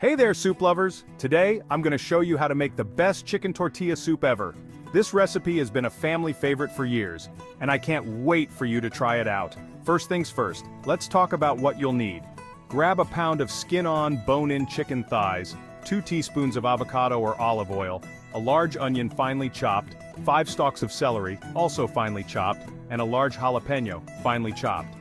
Hey there, soup lovers! Today, I'm going to show you how to make the best chicken tortilla soup ever. This recipe has been a family favorite for years, and I can't wait for you to try it out. First things first, let's talk about what you'll need. Grab a pound of skin-on, bone-in chicken thighs, 2 teaspoons of avocado or olive oil, a large onion finely chopped, 5 stalks of celery, also finely chopped, and a large jalapeno, finely chopped.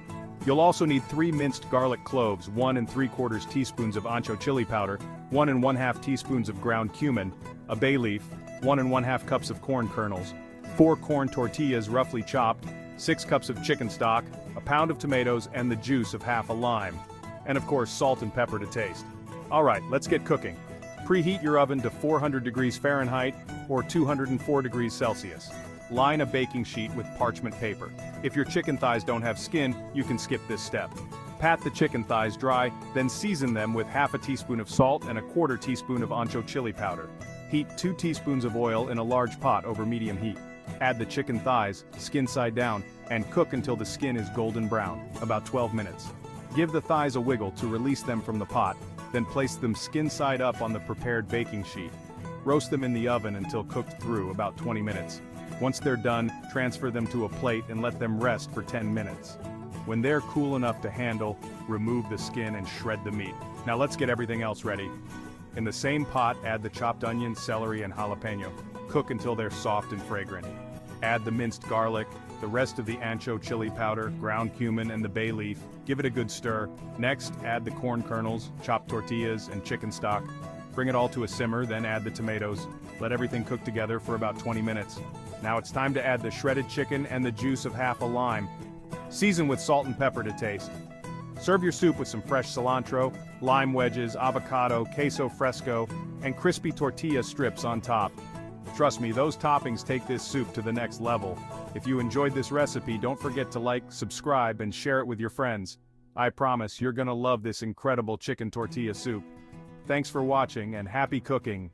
You'll also need 3 minced garlic cloves, 1 3/4 teaspoons of ancho chili powder, 1 1/2 teaspoons of ground cumin, a bay leaf, 1 1/2 cups of corn kernels, 4 corn tortillas roughly chopped, 6 cups of chicken stock, a pound of tomatoes and the juice of half a lime. And of course salt and pepper to taste. Alright, let's get cooking. Preheat your oven to 400 degrees Fahrenheit or 204 degrees Celsius. Line a baking sheet with parchment paper. If your chicken thighs don't have skin, you can skip this step. Pat the chicken thighs dry, then season them with half a teaspoon of salt and a 1/4 teaspoon of ancho chili powder. Heat 2 teaspoons of oil in a large pot over medium heat. Add the chicken thighs, skin side down, and cook until the skin is golden brown, about 12 minutes. Give the thighs a wiggle to release them from the pot, then place them skin side up on the prepared baking sheet. Roast them in the oven until cooked through, about 20 minutes. Once they're done, transfer them to a plate and let them rest for 10 minutes. When they're cool enough to handle, remove the skin and shred the meat. Now let's get everything else ready. In the same pot, add the chopped onion, celery, and jalapeno. Cook until they're soft and fragrant. Add the minced garlic, the rest of the ancho chili powder, ground cumin, and the bay leaf. Give it a good stir. Next, add the corn kernels, chopped tortillas, and chicken stock. Bring it all to a simmer, then add the tomatoes. Let everything cook together for about 20 minutes. Now it's time to add the shredded chicken and the juice of half a lime. Season with salt and pepper to taste. Serve your soup with some fresh cilantro, lime wedges, avocado, queso fresco, and crispy tortilla strips on top. Trust me, those toppings take this soup to the next level. If you enjoyed this recipe, don't forget to like, subscribe, and share it with your friends. I promise you're gonna love this incredible chicken tortilla soup. Thanks for watching and happy cooking.